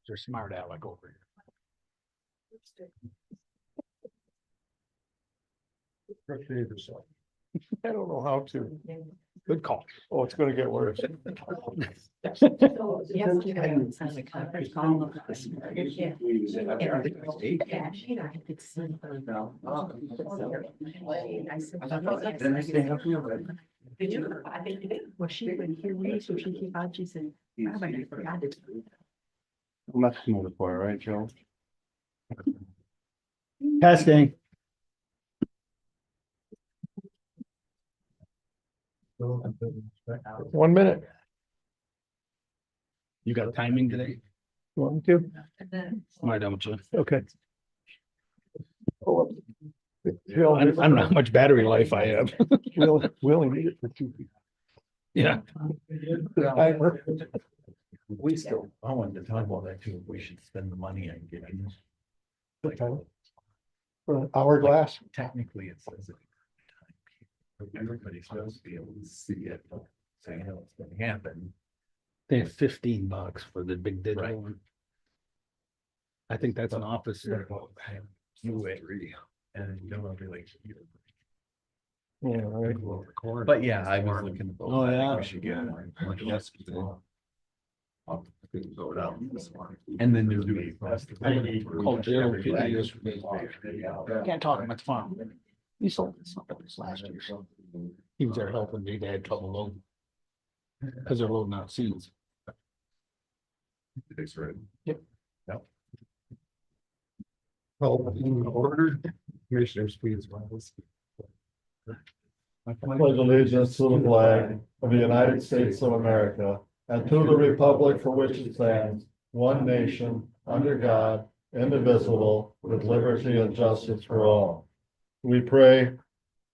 Mr. Smart Aleck over here. Appreciate yourself. I don't know how to. Good call. Oh, it's gonna get worse. Did you? I think you did. Well, she wouldn't hear me, so she came out, she said, I might have forgot it. I'm not smoking for it, right, Joe? Testing. One minute. You got timing today? You want me to? Why don't you? Okay. I don't know how much battery life I have. We only need it for 2 people. Yeah. We still, I wanted to talk about that too, if we should spend the money on getting this. For an hourglass. Technically, it says it. Everybody's supposed to be able to see it, so you know it's gonna happen. They have $15 for the big Right. digital one. I think that's an office. You agree, and you don't want to be like. Yeah, right. But yeah, I was looking. at those. Oh, I think yeah. We should get one. Like yesterday. Go down this one. And then there'll be. Called Gerald yesterday. Can't talk much fun. He sold something last year. He was there helping me. They had trouble loading. Because they're loading out seeds. It's right. Yep. Yep. Well, in order, Commissioners, please rise. I pledge allegiance to the flag of the United States of America and to the republic for which it stands, one nation, under God, indivisible, with liberty and justice for all. We pray,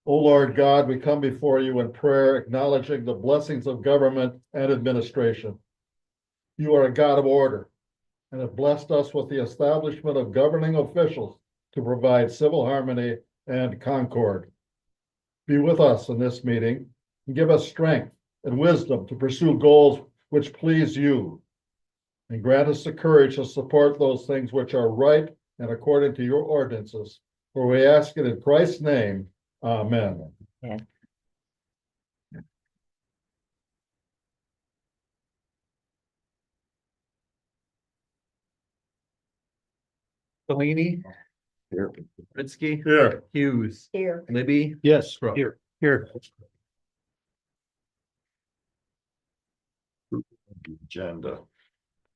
O Lord God, we come before you in prayer, acknowledging the blessings of government and administration. You are a God of order and have blessed us with the establishment of governing officials to provide civil harmony and concord. Be with us in this meeting and give us strength and wisdom to pursue goals which please you. And grant us the courage to support those things which are right and according to your ordinances. For we ask it in Christ's name. Amen. Delaney. Here. Presque. Here. Hughes. Here. Libby. Yes, Brooke. here. Agenda.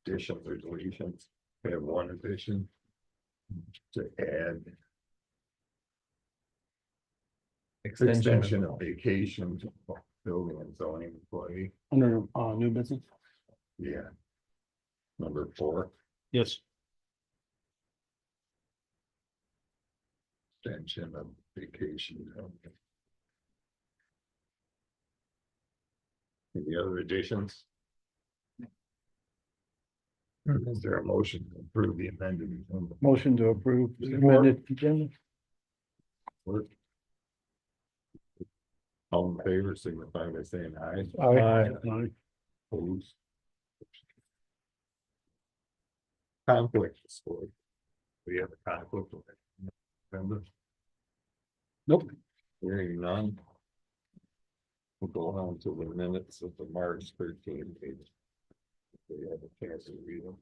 Additions or deletions. We have one addition. To add. Extension of vacation to building and zoning employee. Under new business? Yeah. Number 4. Yes. Extension of vacation. Any other additions? Is there a motion to approve the amended? Motion to approve the amended agenda. All in favor, signify by saying aye. Aye. Opposed. Conflict sport. We have a conflict. Remember? Nope. Hearing none. We'll go on to the minutes of the March 13th meeting. We have a chance to read them.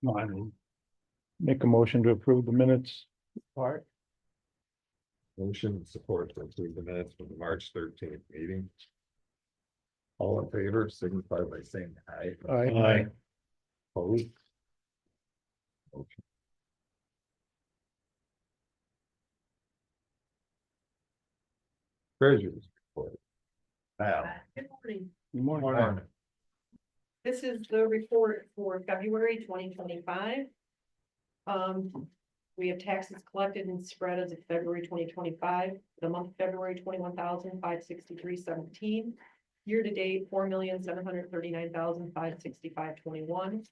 No, I don't. Make a motion to approve the minutes. Part. Motion and support to approve the minutes for the March 13th meeting. All in favor, signify by saying aye. Aye. Opposed. Motion. Treasurer's report. Now. Good morning. Good morning. This is the report for February 2025. We have taxes collected and spread as of February 2025. The month of February, 21,563.17. Year to date, 4,739,565.21.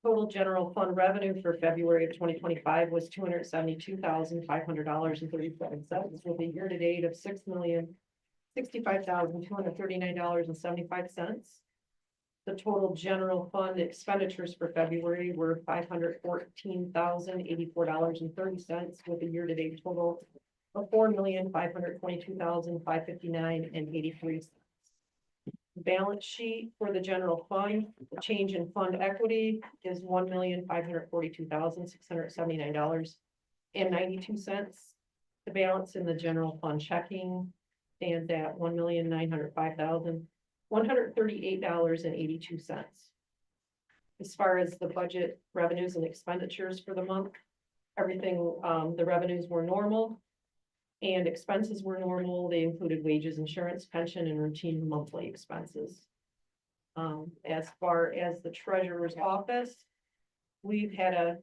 Total general fund revenue for February of 2025 was $272,500.37, with a year to date of $65,239.75. The total general fund expenditures for February were $514,084.30, with a year-to-date total of $4,522,559.83. Balance sheet for the general fund, the change in fund equity is $1,542,679.92. The balance in the general fund checking stands at $1,905,138.82. As far as the budget revenues and expenditures for the month, everything, the revenues were normal and expenses were normal. They included wages, insurance, pension, and routine monthly expenses. As far as the treasurer's office, we've had a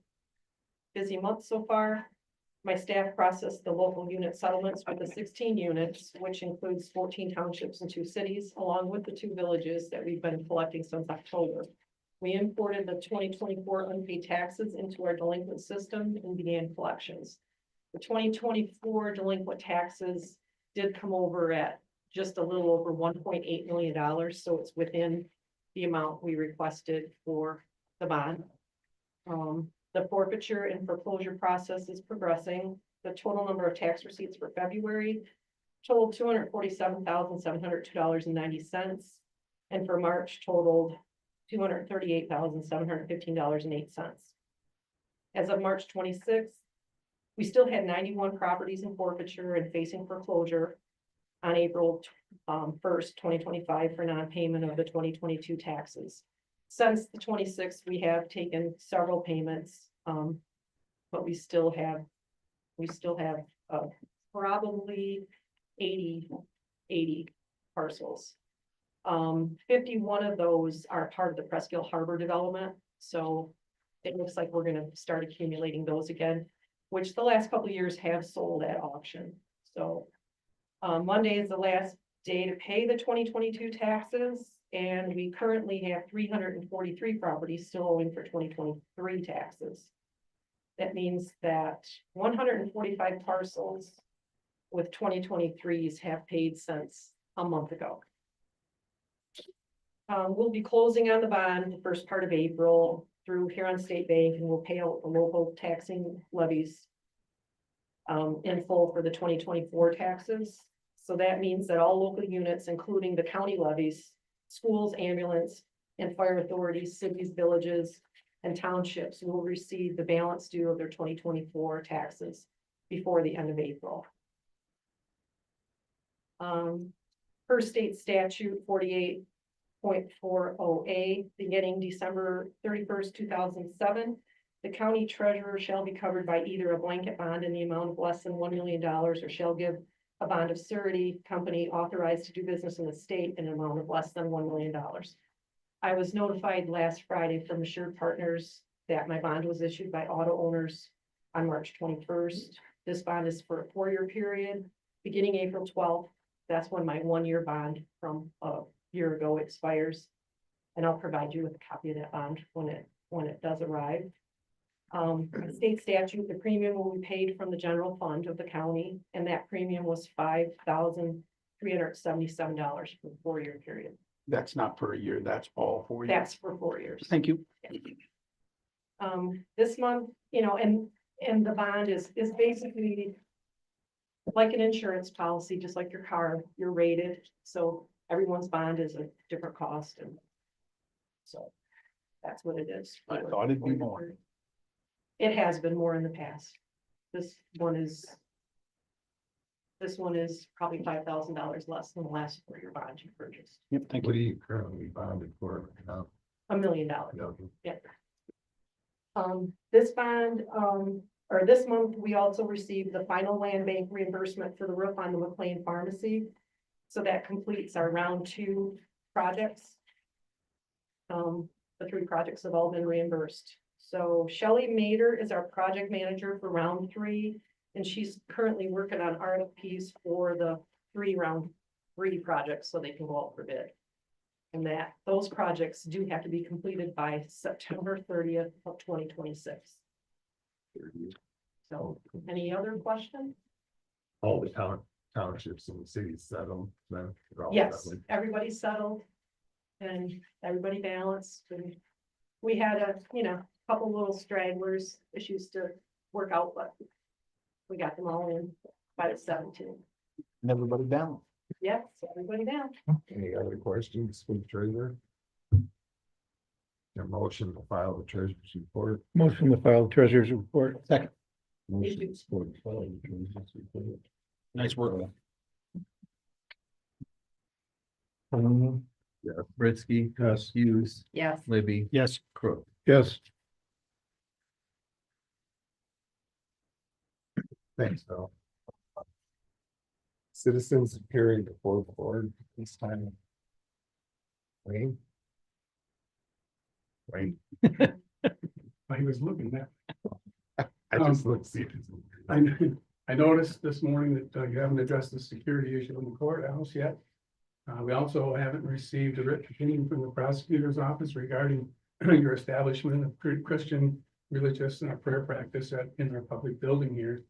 busy month so far. My staff processed the local unit settlements with the 16 units, which includes 14 townships and 2 cities, along with the 2 villages that we've been collecting since October. We imported the 2024 unpaid taxes into our delinquent system and began collections. The 2024 delinquent taxes did come over at just a little over $1.8 million, so it's within the amount we requested for the bond. The forfeiture and foreclosure process is progressing. The total number of tax receipts for February totaled $247,702.90, and for March totaled $238,715.08. As of March 26th, we still had 91 properties in forfeiture and facing foreclosure on April 1st, 2025 for non-payment of the 2022 taxes. Since the 26th, we have taken several payments, but we still have probably 80 parcels. 51 of those are part of the Presque Harbor development, so it looks like we're going to start accumulating those again, which the last couple of years have sold at auction. So Monday is the last day to pay the 2022 taxes, and we currently have 343 properties still owing for 2023 taxes. That means that 145 parcels with 2023s have paid since a month ago. We'll be closing on the bond the first part of April through Huron State Bank, and we'll pay out the local taxing levies in full for the 2024 taxes. So that means that all local units, including the county levies, schools, ambulance, and fire authorities, cities, villages, and townships will receive the balance due of their 2024 taxes before the end of April. Per state statute 48.40A, beginning December 31st, 2007, the county treasurer shall be covered by either a blanket bond in the amount of less than $1 million or shall give a bond of surety company authorized to do business in the state in an amount of less than $1 million. I was notified last Friday from Assured Partners that my bond was issued by auto owners on March 21st. This bond is for a 4-year period, beginning April 12th. That's when my 1-year bond from a year ago expires. And I'll provide you with a copy of that bond when it does arrive. State statute, the premium will be paid from the general fund of the county, and that premium was $5,377 for the 4-year period. That's not for a year, that's all 4 years. That's for 4 years. Thank you. This month, and the bond is basically like an insurance policy, just like your car, you're rated. So everyone's bond is a different cost, and so that's what it is. I thought it'd be more. It has been more in the past. This one is probably $5,000 less than the last 4-year bond you purchased. Yep, thank What you. do you currently bonded for? $1 million. Yeah. This bond, or this month, we also received the final land bank reimbursement for the roof on the McLean Pharmacy. So that completes our round 2 projects. The 3 projects have all been reimbursed. So Shelley Mader is our project manager for round 3, and she's currently working on RFPs for the round 3 projects so they can go out for bid. And those projects do have to be completed by September 30th of 2026. So any other questions? All the townships and cities settled then? They're all Yes, settled. everybody's settled. And everybody balanced, and we had a, couple little stragglers, issues to work out, but we got them all in by the 17th. And everybody down. Yes, everybody down. Any other questions for the treasurer? A motion to file the treasurer's report. Motion to file treasurer's report. Second. Motion to support the file the treasurer's report. Nice work. Yeah, Presque, Yes. Hughes, Yes. Libby, Yes. Crook. Yes. Thanks, Bill. Citizens appearing before the board this time. Wayne? Wayne, I was looking at, I just looked, see. I noticed this morning that you haven't addressed the security issue in the courthouse yet. We also haven't received a written opinion from the prosecutor's office regarding your establishment of Christian religious and prayer practice in our public building here.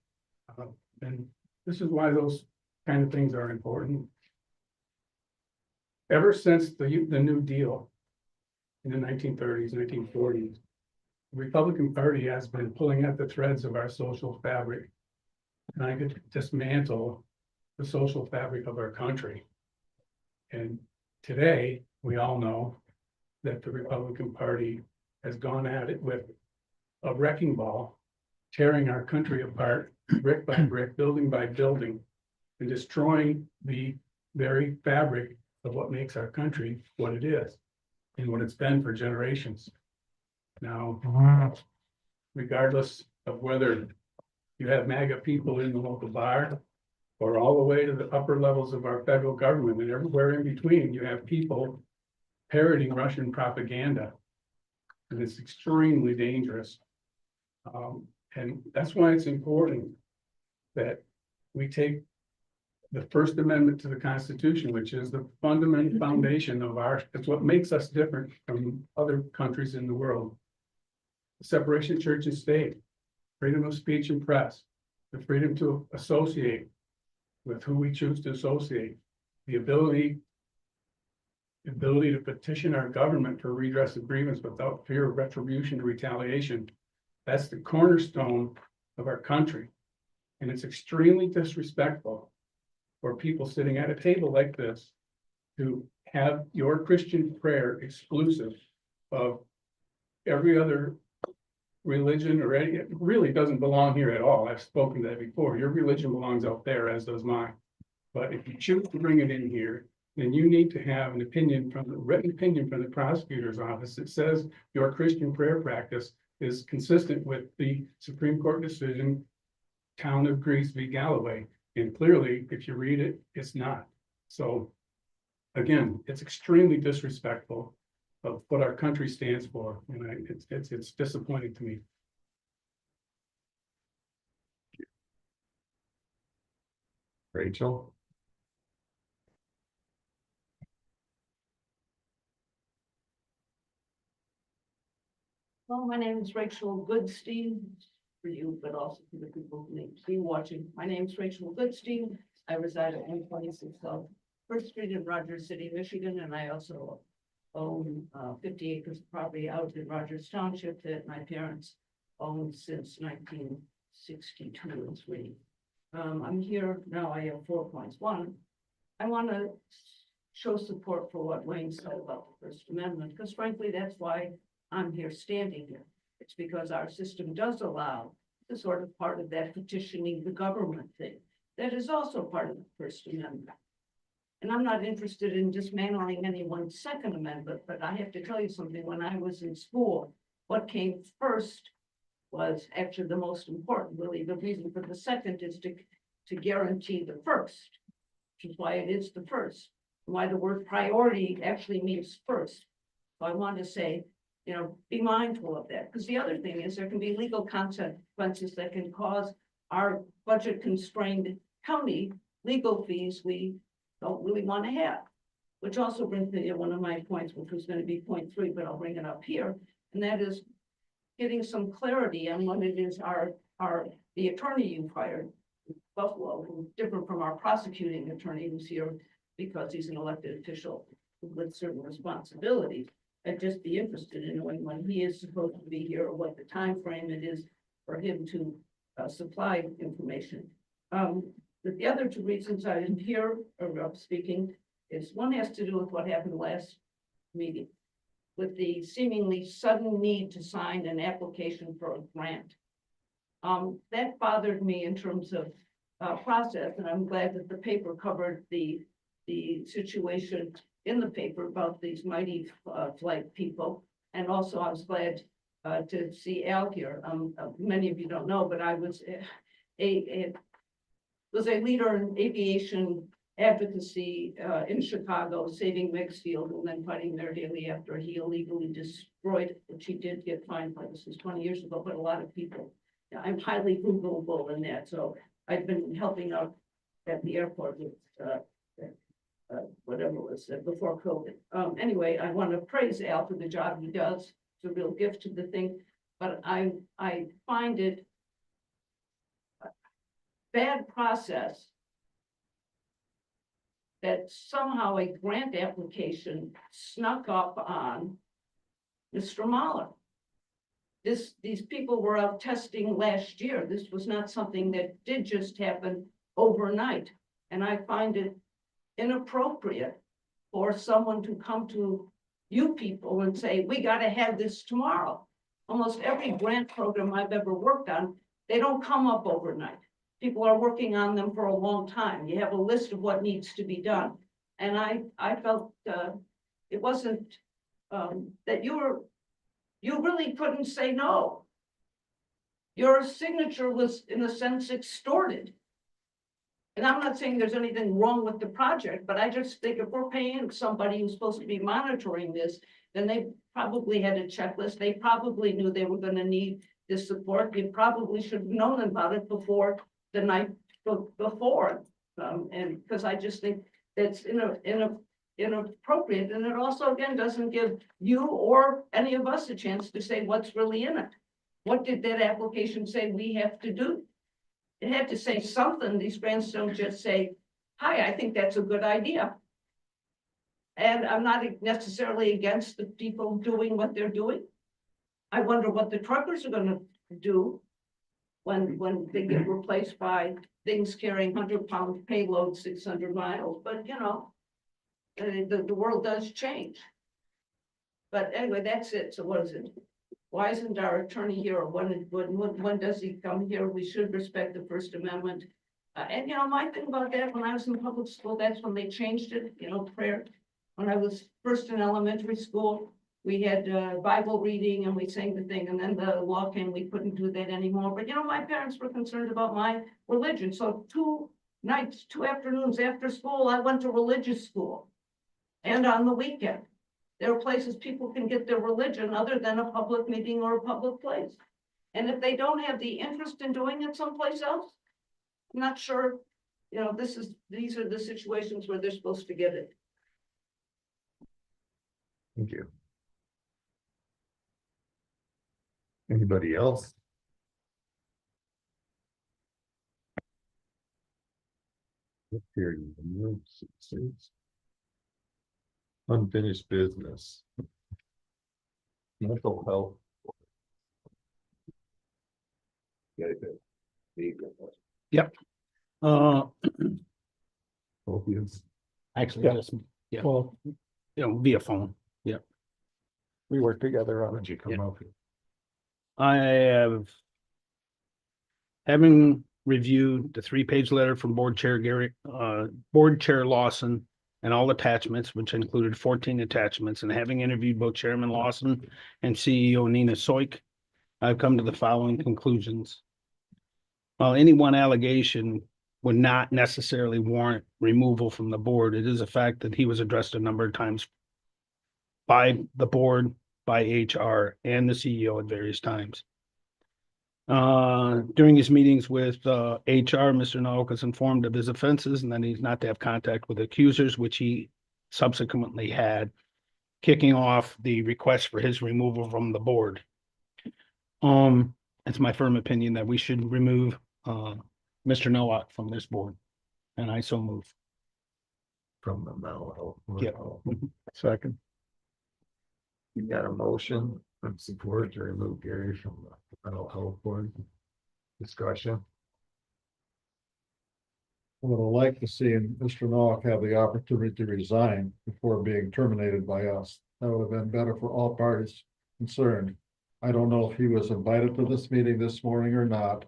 And this is why those kind of things are important. Ever since the New Deal in the 1930s, 1940s, the Republican Party has been pulling at the threads of our social fabric, trying to dismantle the social fabric of our country. And today, we all know that the Republican Party has gone at it with a wrecking ball, tearing our country apart, brick by brick, building by building, and destroying the very fabric of what makes our country what it is and what it's been for generations. Now, regardless of whether you have MAGA people in the local bar or all the way to the upper levels of our federal government and everywhere in between, you have people parroting Russian propaganda. And it's extremely dangerous. And that's why it's important that we take the First Amendment to the Constitution, which is the fundamental foundation of it's what makes us different from other countries in the world. The separation of church and state, freedom of speech and press, the freedom to associate with who we choose to associate, the ability to petition our government for redress of grievance without fear of retribution or retaliation. That's the cornerstone of our country. And it's extremely disrespectful for people sitting at a table like this to have your Christian prayer exclusive of every other religion or any, it really doesn't belong here at all. I've spoken to that before. Your religion belongs out there, as does mine. But if you choose to bring it in here, then you need to have an opinion written opinion from the prosecutor's office that says your Christian prayer practice is consistent with the Supreme Court decision, Town of Greece v. Galloway. And clearly, if you read it, it's not. So again, it's extremely disrespectful of what our country stands for. And it's disappointing to me. Rachel? Well, my name is Rachel Goodstein, for you, but also for the people who may be watching. My name is Rachel Goodstein. I reside at 126 South First Street in Rogers City, Michigan, and I also own 50 acres of property out in Rogers Township that my parents owned since 1962 and 3. I'm here now. I have 4 points. One, I want to show support for what Wayne said about the First Amendment, because frankly, that's why I'm here standing here. It's because our system does allow the sort of part of that petitioning the government thing. That is also part of the First Amendment. And I'm not interested in dismantling anyone's Second Amendment, but I have to tell you something. When I was in school, what came first was actually the most important. Really, the reason for the second is to guarantee the first, which is why it is the first, and why the word priority actually means first. So I want to say, be mindful of that, because the other thing is there can be legal consequences that can cause our budget constrained county legal fees we don't really want to have. Which also brings me to one of my points, which was going to be point 3, but I'll bring it up here. And that is getting some clarity on what it is the attorney you hired Buffalo, who's different from our prosecuting attorney who's here because he's an elected official with certain responsibilities. I'd just be interested in knowing when he is supposed to be here or what the time frame it is for him to supply information. But the other two reasons I didn't hear or speaking is one has to do with what happened last meeting with the seemingly sudden need to sign an application for a grant. That bothered me in terms of process, and I'm glad that the paper covered the situation in the paper about these mighty flight people. And also I was glad to see Al here. Many of you don't know, but I was a leader in aviation advocacy in Chicago, saving Maxfield and then fighting there daily after he illegally destroyed, which he did get fined by, this was 20 years ago, but a lot of people. I'm highly Googleable in that, so I've been helping out at the airport with whatever it was before COVID. Anyway, I want to praise Al for the job he does. It's a real gift to the thing, but I find it a bad process that somehow a grant application snuck up on Mr. Mahler. These people were out testing last year. This was not something that did just happen overnight. And I find it inappropriate for someone to come to you people and say, we got to have this tomorrow. Almost every grant program I've ever worked on, they don't come up overnight. People are working on them for a long time. You have a list of what needs to be done. And I felt it wasn't that you really couldn't say no. Your signature was, in a sense, extorted. And I'm not saying there's anything wrong with the project, but I just think if we're paying somebody who's supposed to be monitoring this, then they probably had a checklist. They probably knew they were going to need this support. You probably should have known about it before the night before. And because I just think that's inappropriate. And it also, again, doesn't give you or any of us a chance to say what's really in it. What did that application say we have to do? It had to say something. These grants don't just say, hi, I think that's a good idea. And I'm not necessarily against the people doing what they're doing. I wonder what the truckers are going to do when they get replaced by things carrying 100-pound payload 600 miles. But you know, the world does change. But anyway, that's it. So what is it? Why isn't our attorney here? Or when does he come here? We should respect the First Amendment. And you know, my thing about that, when I was in public school, that's when they changed it, you know, prayer. When I was first in elementary school, we had Bible reading and we sang the thing, and then the law came, we couldn't do that anymore. But you know, my parents were concerned about my religion. So 2 afternoons after school, I went to religious school. And on the weekend, there are places people can get their religion other than a public meeting or a public place. And if they don't have the interest in doing it someplace else, I'm not sure, you know, these are the situations where they're supposed to get it. Thank you. Anybody else? Here, unfinished business. Mental health. Opiates. Actually, Yeah. just, yeah, Well, via phone. we work together on How'd it. you come up with? I have, having reviewed the 3-page letter from Board Chair Lawson and all attachments, which included 14 attachments, and having interviewed both Chairman Lawson and CEO Nina Soik, I've come to the following conclusions. While any one allegation would not necessarily warrant removal from the board, it is a fact that he was addressed a number of times by the board, by HR, and the CEO at various times. During his meetings with HR, Mr. Nowak was informed of his offenses and that he's not to have contact with accusers, which he subsequently had, kicking off the request for his removal from the board. It's my firm opinion that we should remove Mr. Nowak from this board. And I so move. From the mental health. Yep. Second. You got a motion and support to remove Gary from the mental health board. Discussion. I would have liked to see Mr. Nowak have the opportunity to resign before being terminated by us. That would have been better for all parties concerned. I don't know if he was invited to this meeting this morning or not,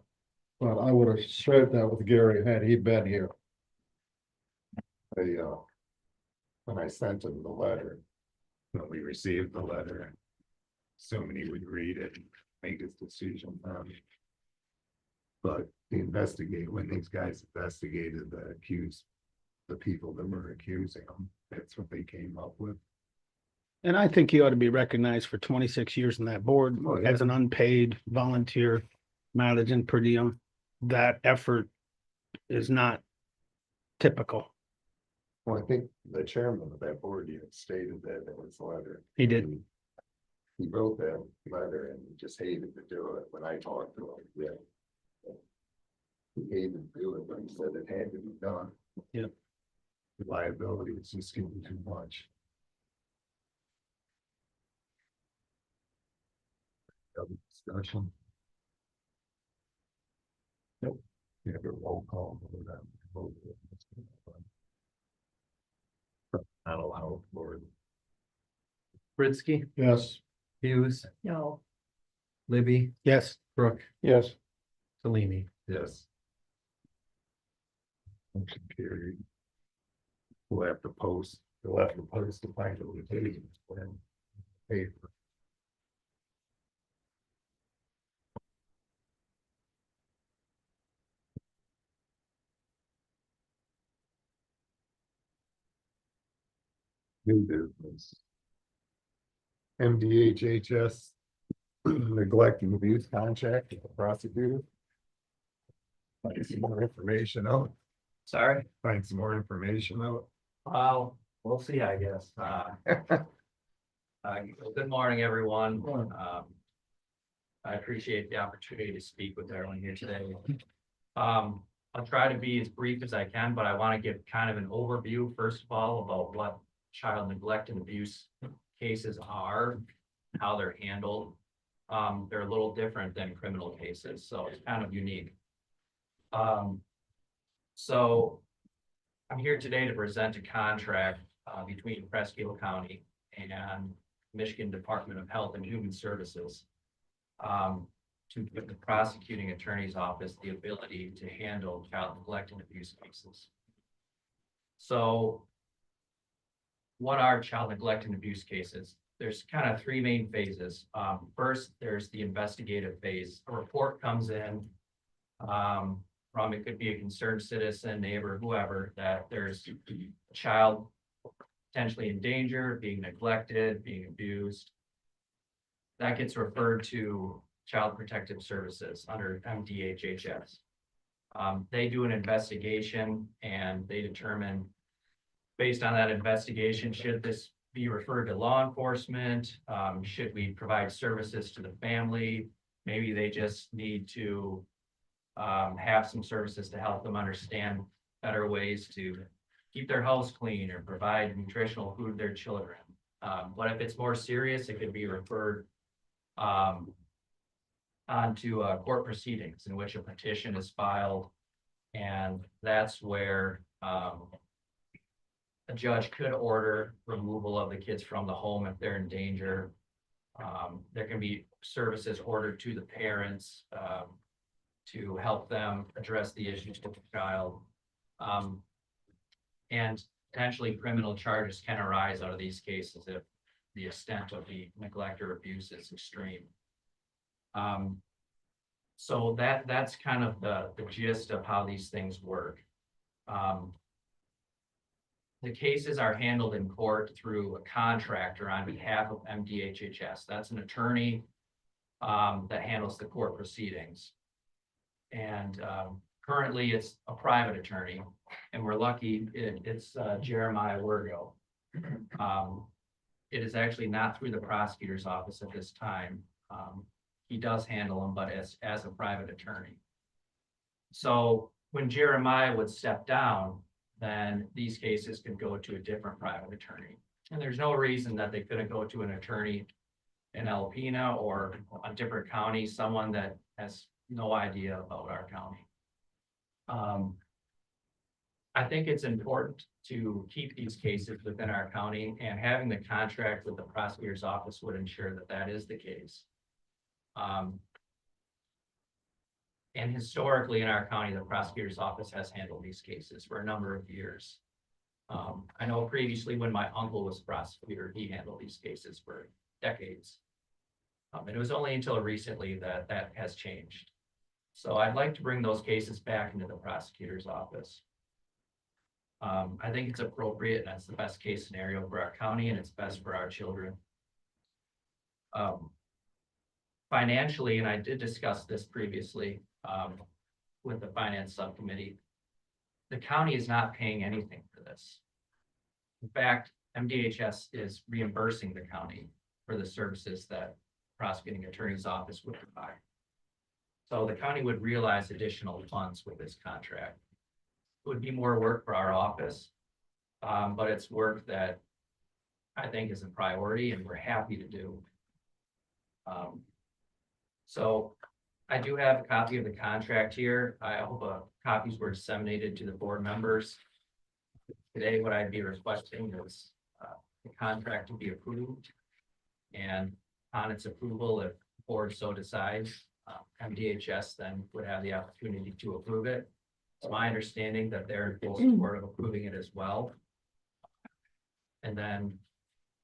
but I would have shared that with Gary had he been here. When I sent him the letter, when we received the letter, assuming he would read it, and make his decision. But when these guys investigated the people that were accusing him, that's what they came up with. And I think he ought to be recognized for 26 years in that board Oh, yeah. as an unpaid volunteer mileage and per diem. That effort is not typical. Well, I think the chairman of that board even stated that in his letter. He did. He wrote that letter and he just hated to do it when I talked to him, yeah. He hated to do it, but he said it had to be done. Yep. The liability is just getting too much. Other discussion? Nope. You have a roll call for that. Mental health board. Presque, Yes. Hughes, No. Libby, Yes. Brooke, Yes. Salimi. Yes. Motion carried. We'll have to post the find the locations when paper. New business. MDHHS neglect and abuse contract with the prosecutor. Find some more information out. Sorry, Find some more information out. well, we'll see, I guess. Good morning, everyone. I appreciate the opportunity to speak with everyone here today. I'll try to be as brief as I can, but I want to give kind of an overview, first of all, about what child neglect and abuse cases are, how they're handled. They're a little different than criminal cases, so it's kind of unique. So I'm here today to present a contract between Presque County and Michigan Department of Health and Human Services to give the prosecuting attorney's office the ability to handle child neglect and abuse cases. So what are child neglect and abuse cases? There's kind of three main phases. First, there's the investigative phase. A report comes in from, it could be a concerned citizen, neighbor, whoever, that there's a child potentially in danger, being neglected, being abused. That gets referred to Child Protective Services under MDHHS. They do an investigation and they determine, based on that investigation, should this be referred to law enforcement? Should we provide services to the family? Maybe they just need to have some services to help them understand better ways to keep their house clean or provide nutritional food to their children. But if it's more serious, it could be referred onto court proceedings in which a petition is filed. And that's where a judge could order removal of the kids from the home if they're in danger. There can be services ordered to the parents to help them address the issues with the child. And potentially criminal charges can arise out of these cases if the extent of the neglect or abuse is extreme. So that's kind of the gist of how these things work. The cases are handled in court through a contractor on behalf of MDHHS. That's an attorney that handles the court proceedings. And currently it's a private attorney, and we're lucky it's Jeremiah Wergo. It is actually not through the prosecutor's office at this time. He does handle them, but as a private attorney. So when Jeremiah would step down, then these cases could go to a different private attorney. And there's no reason that they couldn't go to an attorney in Alpena or a different county, someone that has no idea about our county. I think it's important to keep these cases within our county, and having the contract with the prosecutor's office would ensure that that is the case. And historically in our county, the prosecutor's office has handled these cases for a number of years. I know previously when my uncle was prosecutor, he handled these cases for decades. And it was only until recently that that has changed. So I'd like to bring those cases back into the prosecutor's office. I think it's appropriate, and that's the best case scenario for our county, and it's best for our children. Financially, and I did discuss this previously with the finance subcommittee, the county is not paying anything for this. In fact, MDHS is reimbursing the county for the services that prosecuting attorney's office would provide. So the county would realize additional funds with this contract. It would be more work for our office, but it's work that I think is a priority and we're happy to do. So I do have a copy of the contract here. I hope copies were disseminated to the board members. Today, what I'd be requesting is the contract to be approved. And on its approval, if the board so decides, MDHS then would have the opportunity to approve it. It's my understanding that they're in full support of approving it as well. And then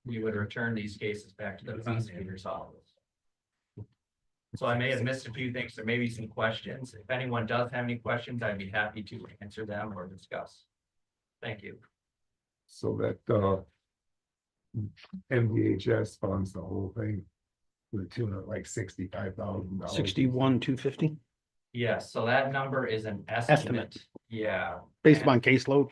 we would return these cases back to the prosecutor's office. So I may have missed a few things. There may be some questions. If anyone does have any questions, I'd be happy to answer them or discuss. Thank you. So that MDHS funds the whole thing to the tune of like $65,000. 61,250, Yes, so that number is an estimate. Estimate. Yeah. based And upon caseload.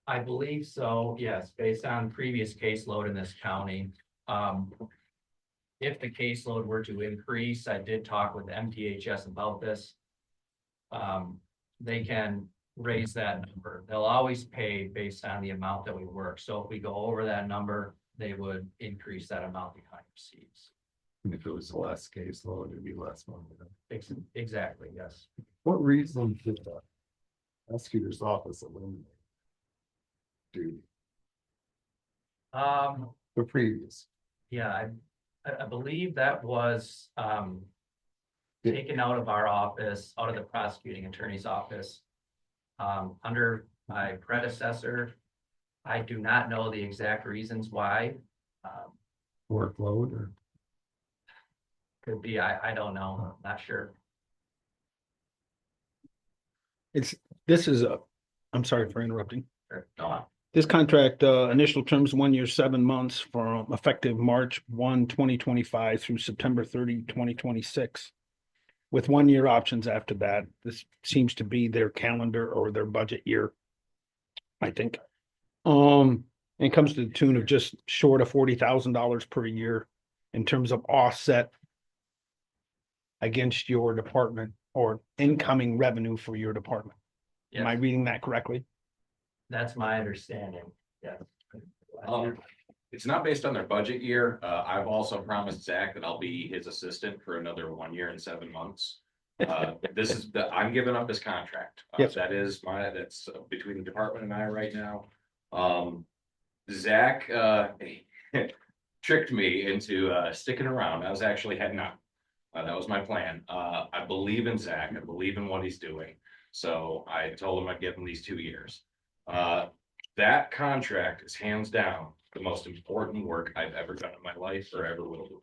I believe so, yes, based on previous caseload in this county. If the caseload were to increase, I did talk with MTHS about this. They can raise that number. They'll always pay based on the amount that we work. So if we go over that number, they would increase that amount the county receives. And if it was less caseload, it'd be less money. Exactly, yes. What reason did the prosecutor's office eliminate duty? The previous. Yeah, I believe that was taken out of our office, out of the prosecuting attorney's office. Under my predecessor, I do not know the exact reasons why. Workload or? Could be, I don't know, not sure. I'm sorry for interrupting. Sure, go on. This contract, initial terms, 1 year, 7 months from effective March 1, 2025 through September 30, 2026. With 1 year options after that. This seems to be their calendar or their budget year. I think. And comes to the tune of just short of $40,000 per year in terms of offset against your department or incoming revenue for your department. Am I Yes, reading that correctly? that's my understanding, yes. It's not based on their budget year. I've also promised Zach that I'll be his assistant for another 1 year and 7 months. This is I'm giving up his contract. Yes. That's between the department and I right now. Zach, tricked me into, sticking around. I was actually heading out. That was my plan. I believe in Zach. I believe in what he's doing. So I told him I'd give him these 2 years. That contract is hands down the most important work I've ever done in my life or ever will do.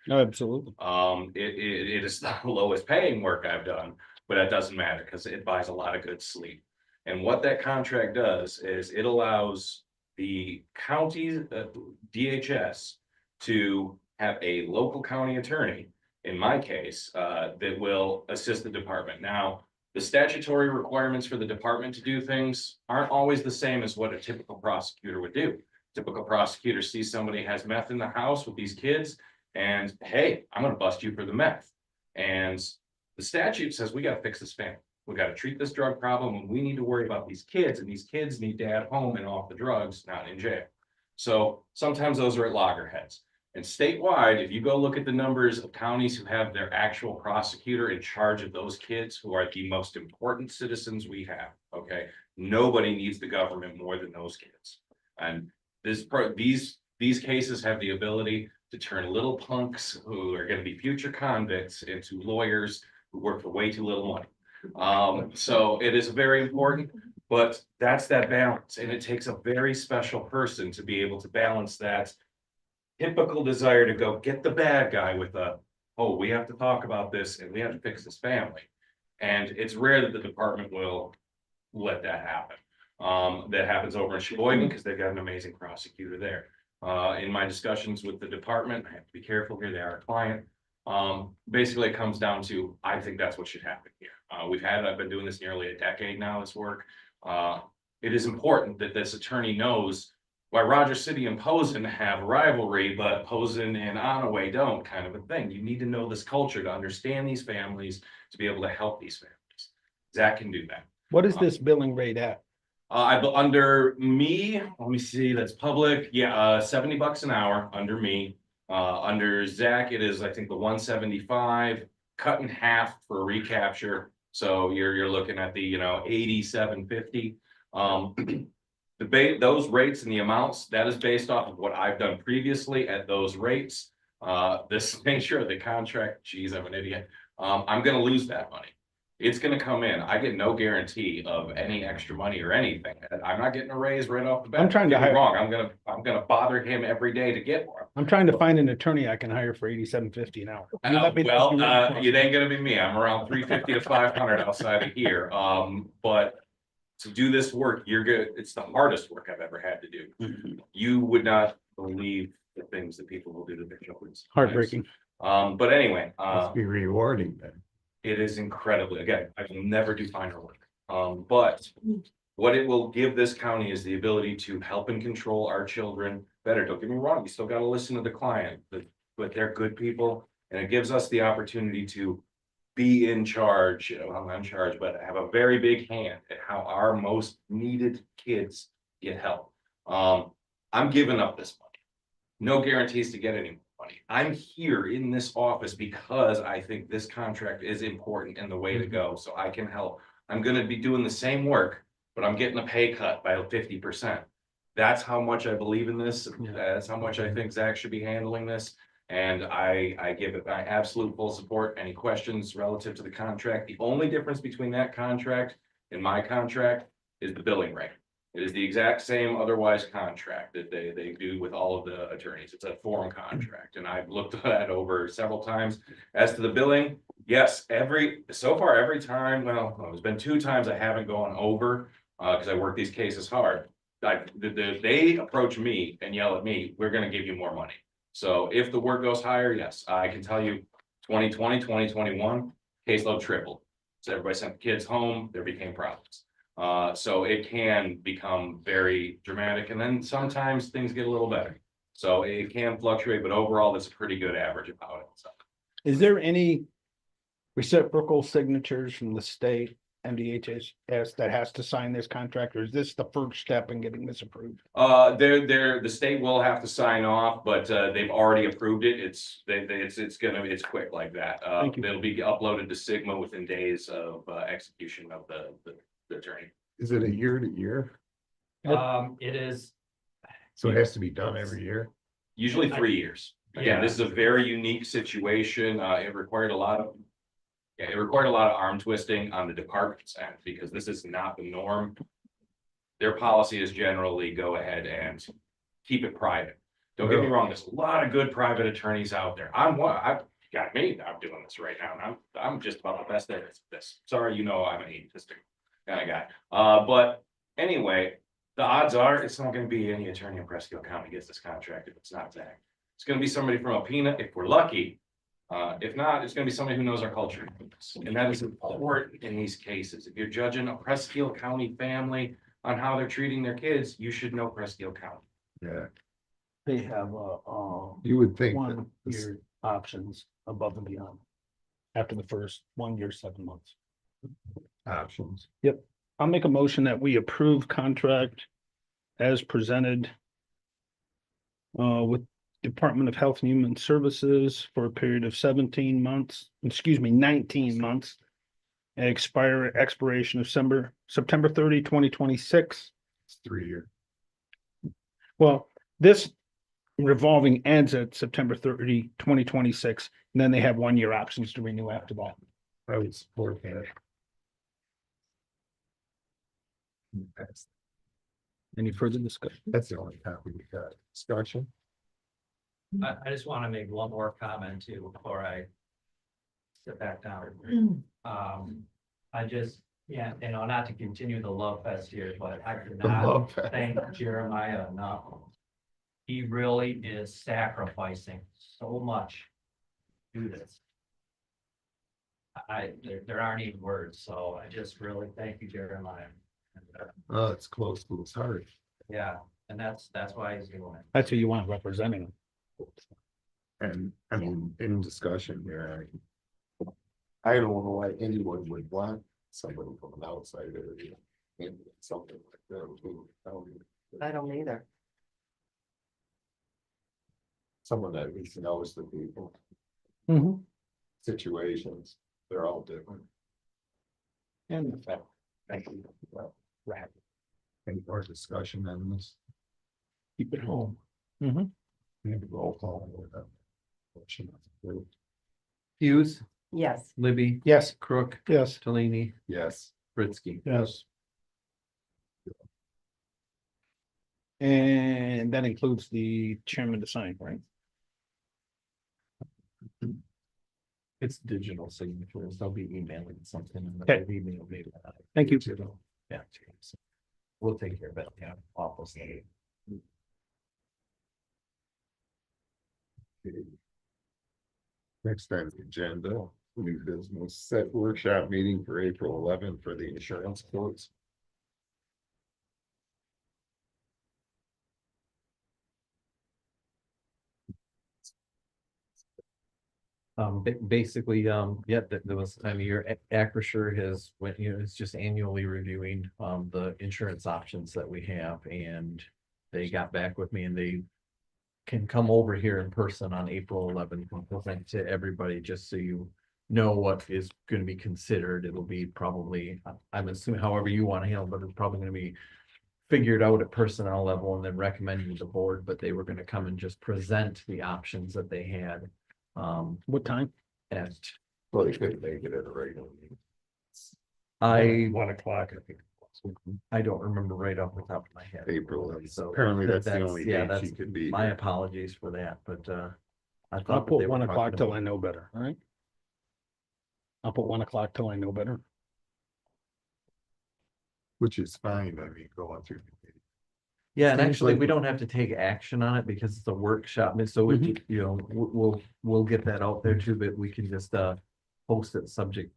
No, absolutely. It is the lowest paying work I've done, but that doesn't matter because it buys a lot of good sleep. And what that contract does is it allows the county DHS to have a local county attorney, in my case, that will assist the department. Now, the statutory requirements for the department to do things aren't always the same as what a typical prosecutor would do. Typical prosecutor sees somebody has meth in the house with these kids and, hey, I'm gonna bust you for the meth. And the statute says we gotta fix this family. We gotta treat this drug problem, and we need to worry about these kids, and these kids need dad home and off the drugs, not in jail. So sometimes those are at loggerheads. And statewide, if you go look at the numbers of counties who have their actual prosecutor in charge of those kids who are the most important citizens we have, okay? Nobody needs the government more than those kids. And these cases have the ability to turn little punks who are gonna be future convicts into lawyers who work for way too little money. So it is very important, but that's that balance, and it takes a very special person to be able to balance that typical desire to go get the bad guy with a, oh, we have to talk about this and we have to fix this family. And it's rare that the department will let that happen. That happens over in Sheboygan because they've got an amazing prosecutor there. In my discussions with the department, I have to be careful here, they are a client. Basically it comes down to, I think that's what should happen here. I've been doing this nearly a decade now, this work. It is important that this attorney knows why Rogers City and Posen have rivalry, but Posen and Onaway don't, kind of a thing. You need to know this culture to understand these families, to be able to help these families. Zach can do that. What is this billing rate at? Under me, let me see, that's public, yeah, $70 an hour under me. Under Zach, it is, I think, the 175, cut in half for a recapture. So you're looking at the, 87.50. Those rates and the amounts, that is based off of what I've done previously at those rates. This nature of the contract, geez, I'm an idiot. I'm gonna lose that money. It's gonna come in. I get no guarantee of any extra money or anything. I'm not getting a raise right off the bat. I'm trying to Don't get me hire- wrong. I'm gonna bother him every day to get one. I'm trying to find an attorney I can hire for $87.50 an hour. Can you let me- It ain't gonna be me. I'm around 350 to 500 outside of here. But to do this work, you're good. It's the hardest work I've ever had to do. Mhm. You would not believe the things that people will do to their children. Heartbreaking. But anyway, Must be rewarding then. it is incredibly, again, I will never do finer work. But what it will give this county is the ability to help and control our children better. Don't get me wrong, you still gotta listen to the client, but they're good people. And it gives us the opportunity to be in charge, well, not in charge, but have a very big hand at how our most needed kids get help. I'm giving up this money. No guarantees to get any more money. I'm here in this office because I think this contract is important and the way to go, so I can help. I'm gonna be doing the same work, but I'm getting a pay cut by 50%. That's how much I believe in this. Yeah. That's how much I think Zach should be handling this. And I give it my absolute full support. Any questions relative to the contract? The only difference between that contract and my contract is the billing rate. It is the exact same otherwise contract that they do with all of the attorneys. It's a form contract, and I've looked that over several times. As to the billing, yes, so far every time, well, it's been 2 times I haven't gone over, because I work these cases hard. They approach me and yell at me, we're gonna give you more money. So if the work goes higher, yes, I can tell you 2020, 2021, caseload tripled. So everybody sent the kids home, there became problems. So it can become very dramatic, and then sometimes things get a little better. So it can fluctuate, but overall, that's a pretty good average about it. So Is there any reciprocal signatures from the state MDHS that has to sign this contract, or is this the first step in getting this approved? the state will have to sign off, but they've already approved it. It's quick like that. Thank you. It'll be uploaded to Sigma within days of execution of the attorney. Is it a year to year? It is, So it has to be done every year? Usually 3 years. Again, Yeah. this is a very unique situation. It required a lot of arm twisting on the department's end because this is not the norm. Their policy is generally go ahead and keep it private. Don't get me wrong, there's a lot of good private attorneys out there. I'm doing this right now. And I'm just about the best at this. Sorry, I'm an egotistic kind of guy. But anyway, the odds are it's not going to be any attorney in Presque County gets this contract if it's not Zach. It's going to be somebody from Alpena if we're lucky. If not, it's gonna be somebody who knows our culture. And that is important in these cases. If you're judging a Presque County family on how they're treating their kids, you should know Presque County. Yeah, They have you would think. that 1 this- year options above and beyond. After the first 1 year, 7 months. options. I'll make a motion that we approve contract as presented with Department of Health and Human Services for a period of 19 months. Expiration of September 30, 2026. It's 3 year. Well, this revolving ends at September 30, 2026, and then they have 1 year options to renew after that. I would support that. Any further discussion? That's the only copy we got. Discussion. I just want to make one more comment too before I sit back down. I just, yeah, not to continue the love fest here, but I could The not love fest. thank Jeremiah enough. He really is sacrificing so much to do this. There aren't even words, so I just really thank you, Jeremiah. And, Oh, it's close to his heart. yeah, and that's why he's doing it. That's who you want representing them. And I mean, in discussion here, I don't know why anyone would want somebody from an outside area in something like that. I don't either. Someone that at least knows the people, situations, they're all different. And the fact, thank you. Right. Any more discussion on this? Keep it home. Maybe roll call with that. Motion approved. Hughes, Yes. Libby, Yes. Crook, Yes. Tolini, Yes. Pritzke. Yes. And that includes the chairman to sign, right? It's digital signatures. They'll be emailing something. And Okay. they'll email me. Thank you. Yeah. We'll take care of it. Yeah. Office. Next on the agenda, new business set workshop meeting for April 11th for the insurance quotes. Basically, yeah, there was time of year, Acrisure has went, it's just annually reviewing, the insurance options that we have, and they got back with me and they can come over here in person on April 11th and present to everybody, just so you know what is going to be considered. It'll be probably, I'm assuming however you want to handle, but it's probably going to be figured out at personnel level and then recommended to the board, but they were going to come and just present the options that they had. What time? At Well, they couldn't make it at a regular meeting. I 1 o'clock, I think. I don't remember right off the top of my head. April, and So apparently that's the only yeah, day she that's could be. my here. apologies for that, but I I'll thought that they put were 1 o'clock talking till about- I know better, all right? I'll put 1 o'clock till I know better. Which is fine, I mean, going through. the meeting. Yeah, and Seems actually, like- we don't have to take action on it because it's a workshop, and so Mhm. you know, we'll get that out there too, but we can just post it subject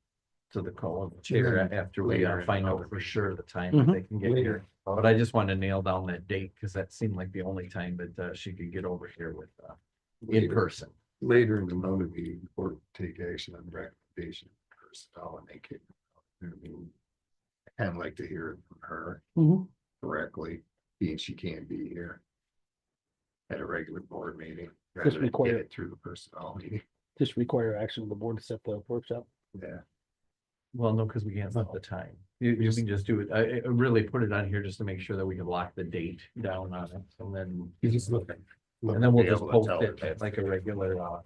to the call of the chair then after we later in find the out month. for sure the time that they can get Later. here. But I just want to nail down that date because that seemed like the only time that she could get over here with in Later- person. Later in the month, meeting or take action on recommendation of personnel and they can. I mean, I kind of like to hear it from her directly, being she can't be here. At a regular board meeting, rather than require get it. it through the personnel meeting. Just require action of the board to set the workshop. Yeah. Well, no, because we can't set the time. You can just do it. I really put it on here just to make sure that we can lock the date down on it, and then. You just look. And then we'll just post it at like a regular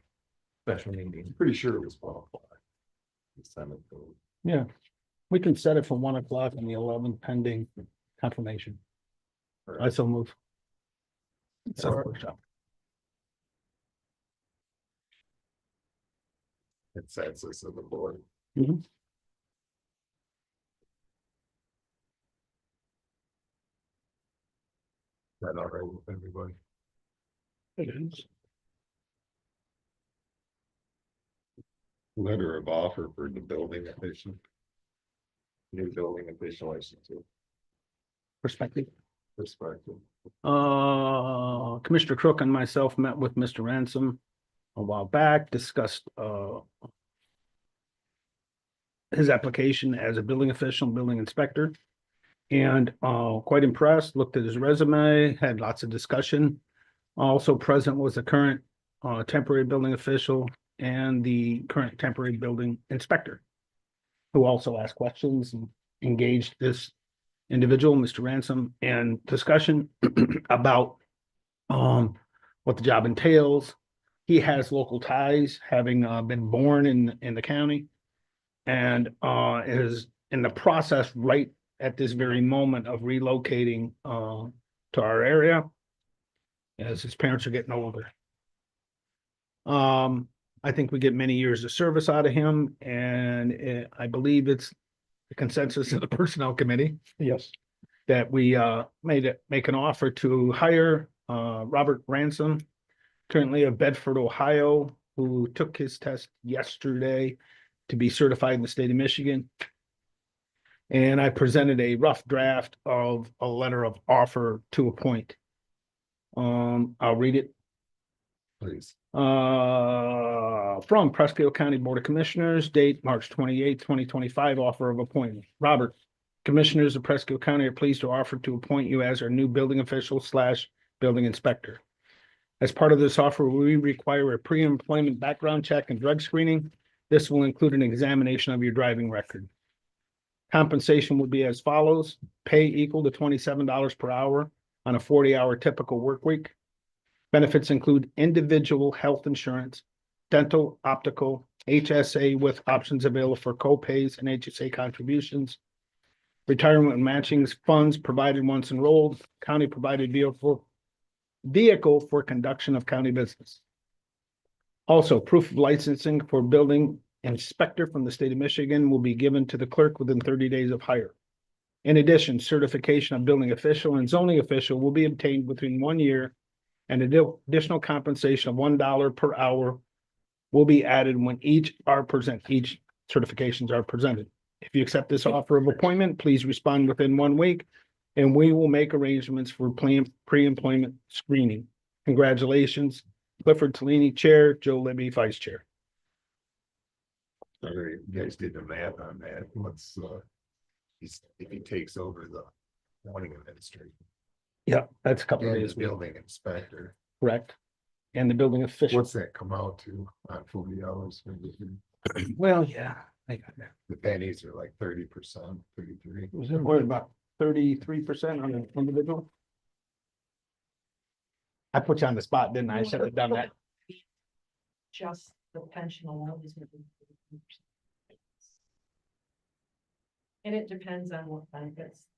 special meeting. Pretty sure it was 12 o'clock. Send it to- Yeah, we can set it for 1 o'clock on the 11th pending confirmation. I so move. Set a workshop. Consensus of the board. Mhm. That all right with everybody? It is. Letter of offer for the building official. New building official license Perspective. perspective. Commissioner Crook and myself met with Mr. Ransom a while back, discussed, his application as a building official, building inspector. And quite impressed, looked at his resume, had lots of discussion. Also present was the current temporary building official and the current temporary building inspector, who also asked questions and engaged this individual, Mr. Ransom, and discussion about what the job entails. He has local ties, having been born in the county, and is in the process right at this very moment of relocating to our area as his parents are getting older. I think we get many years of service out of him, and I believe it's the consensus of the personnel committee Yes. that we make an offer to hire Robert Ransom, currently of Bedford, Ohio, who took his test yesterday to be certified in the state of Michigan. And I presented a rough draft of a letter of offer to appoint. I'll read it. Please. From Presque County Board of Commissioners, date March 28, 2025, offer of appointment. Robert, Commissioners of Presque County are pleased to offer to appoint you as our new building official / building inspector. As part of this offer, we require a pre-employment background check and drug screening. This will include an examination of your driving record. Compensation will be as follows: pay equal to $27 per hour on a 40-hour typical work week. Benefits include individual health insurance, dental, optical, HSA with options available for co-pays and HSA contributions. Retirement and matching funds provided once enrolled, county provided vehicle for conduction of county business. Also, proof of licensing for building inspector from the state of Michigan will be given to the clerk within 30 days of hire. In addition, certification of building official and zoning official will be obtained within 1 year, and additional compensation of $1 per hour will be added when each certifications are presented. If you accept this offer of appointment, please respond within 1 week, and we will make arrangements for pre-employment screening. Congratulations, Clifford Tellini, Chair, Joe Libby, Vice Chair. Sorry, you guys did the math on that. What's if he takes over the warning administration, Yeah, that's a couple of and days, the building inspector, correct? And the building official. what's that come out to on 40 hours? Well, yeah, I got that. The pennies are like 30%, 33. We're about 33% on an individual. I put you on the spot, didn't I? I should have done that. Just the pension alone is gonna be 33%. And it depends on what benefits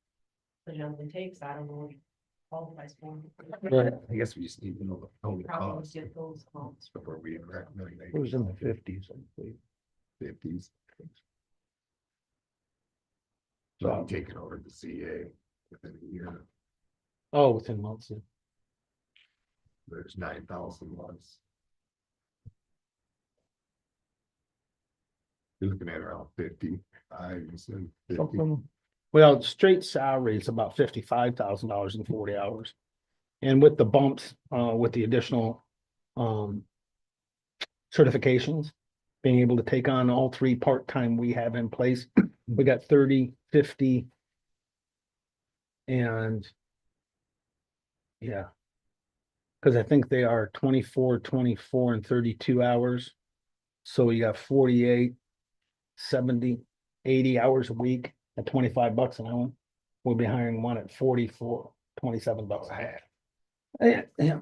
the gentleman takes. I don't know what he qualifies for. I guess we just need to know the total Probably cost get those amounts. before we recommend It was in the 50s, I believe. 50s. So I'm taking over the CA within a year. Oh, within months. Yeah. There's 9,000 months. You're looking at around 50. I said 50. Something, Well, straight salary is about $55,000 in 40 hours. And with the bumps, with the additional certifications, being able to take on all 3 part-time we have in place, we got 30, 50. And yeah, because I think they are 24, 24, and 32 hours. So you got 48, 70, 80 hours a week at $25 an hour. We'll be hiring one at 44, $27 a half. Yeah.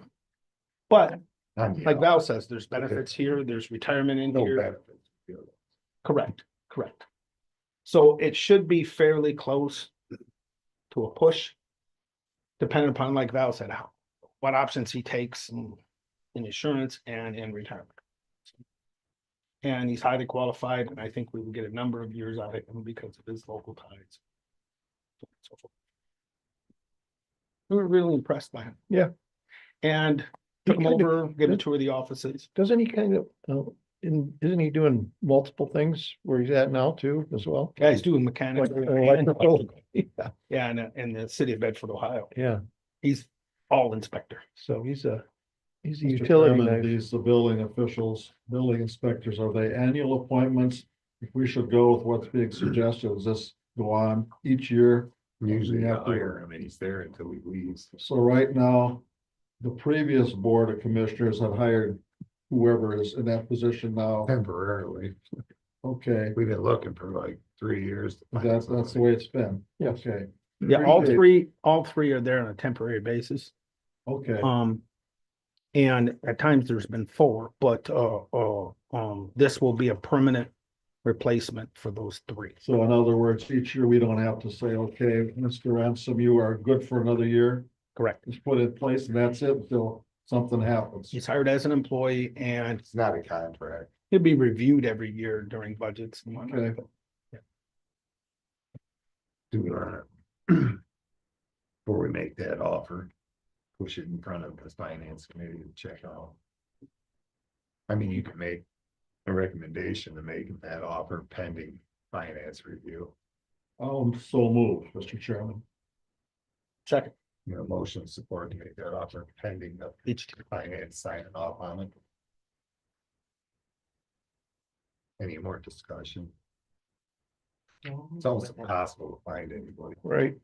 But like Val says, there's benefits here, there's retirement in No here. benefits. Correct. So it should be fairly close to a push. Depending upon, like Val said, what options he takes in insurance and in retirement. And he's highly qualified, and I think we will get a number of years out of him because of his local ties. We were really impressed by him. Yeah. And took him He kind of- over, gave a tour of the offices. doesn't he kind of, isn't he doing multiple things where he's at now too, as well? Yeah, he's doing mechanics. Like electrical. Yeah, Yeah, in the city of Bedford, Ohio. yeah, He's all inspector. so he's a Mr. utility Chairman, guy. these, the building officials, building inspectors, are they annual appointments if we should go with what's being suggested, does this go on each year? Usually We I have to- hire him and he's there until he leaves. So right now, the previous Board of Commissioners had hired whoever is in that position now. Temporarily. Okay, We've been looking for like 3 years. to find that's the somebody. way it's been. Yes. Okay, Yeah, all three are there on a temporary basis. okay. And at times there's been 4, but, this will be a permanent replacement for those 3. So in other words, each year we don't have to say, okay, Mr. Ransom, you are good for another year. Correct. Just put it in place and that's it until something happens. He's hired as an employee and It's not a contract. he'll be reviewed every year during budgets. and whatnot. Okay. Do we wanna? Before we make that offer, push it in front of the finance committee to check out. I mean, you can make a recommendation to make that offer pending finance review. So move, Mr. Chairman. Second, You know, motion support to make that offer pending the each, finance signing off on it. Any more discussion? It's almost impossible to find anybody. right?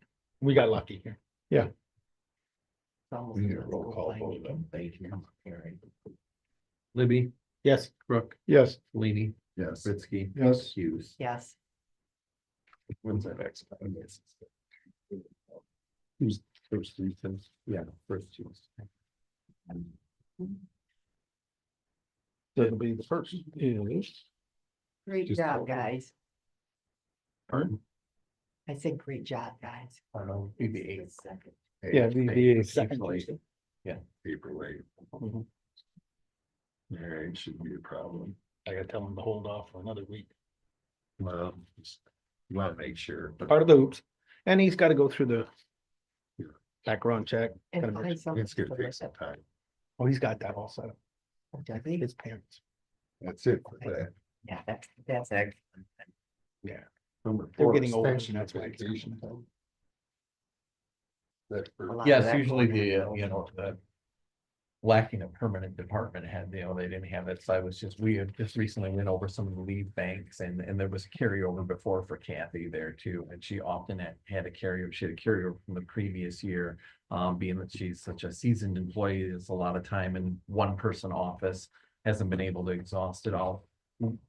We got lucky here. We need a roll call vote then. Thank you. Libby, Yes. Brooke, Yes. Leany, Yes. Pritzky, Yes, Hughes. Yes. When's our next finance? Who's first three things? Yeah, first two. That'll be the first. Great Just job, hold guys. Pardon? I said, great job, guys. I don't know, Be the eighth. Second. Yeah, the Second second. Tuesday. paperweight. Mhm. Yeah, it shouldn't be a problem. I gotta tell him to hold off for another week. Well, just you wanna make sure. Part of the hoops. And he's gotta go through the background check. And Gotta find make- something It's gonna for take us. some time. Oh, he's got that all set up. Does he? His parents. That's it for that. Yeah, that's excellent. Number They're four, getting older, extension that's of why it's- vacation time. That A lot of Yes, that usually going the, on. the lacking a permanent department head, they didn't have it. So I was just, we had just recently went over some of the lead banks and there was a carryover before for Kathy there too. And she often had a carryover, she had a carryover from the previous year. Being that she's such a seasoned employee, there's a lot of time in one person office, hasn't been able to exhaust it all.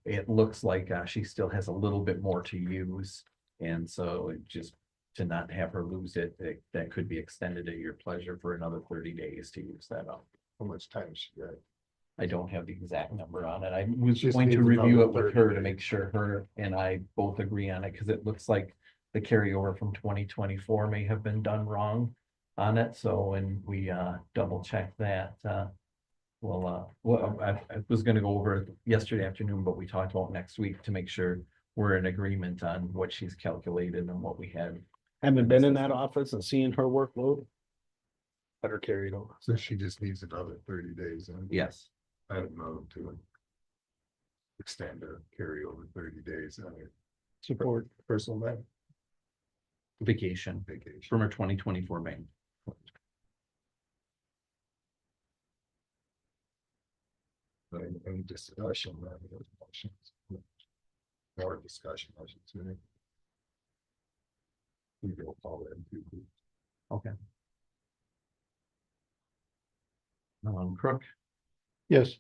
It looks like she still has a little bit more to use. And so it just to not have her lose it, that could be extended at your pleasure for another 30 days to use that up. How much time she got? I don't have the exact number on it. I was Just going to needs review it another with her 30 to make sure her and I both agree on it, because it looks like the carryover from 2024 may have been done wrong on it. So when we double check that, well, I was gonna go over it yesterday afternoon, but we talked about next week to make sure we're in agreement on what she's calculated and what we had. Haven't been in that office and seeing her workload. Better carry it over. So she just needs another 30 days and Yes, I don't know to extend or carry over 30 days on her Support. personal vacation vacation. from her 2024 bank. Any discussion, on those motions? More discussion, I should say. We will call it. Okay. Crook, Yes.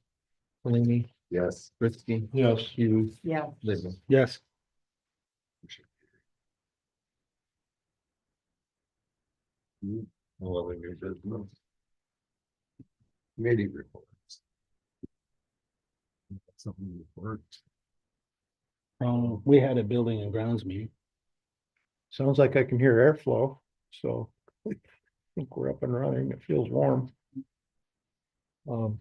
Leany, Yes. Pritzky, yes, Hughes, Yeah, Libby. Yes. No other new business. Committee reports. Something worked. We had a building and grounds meeting. Sounds like I can hear airflow, so I think we're up and running. It feels warm. What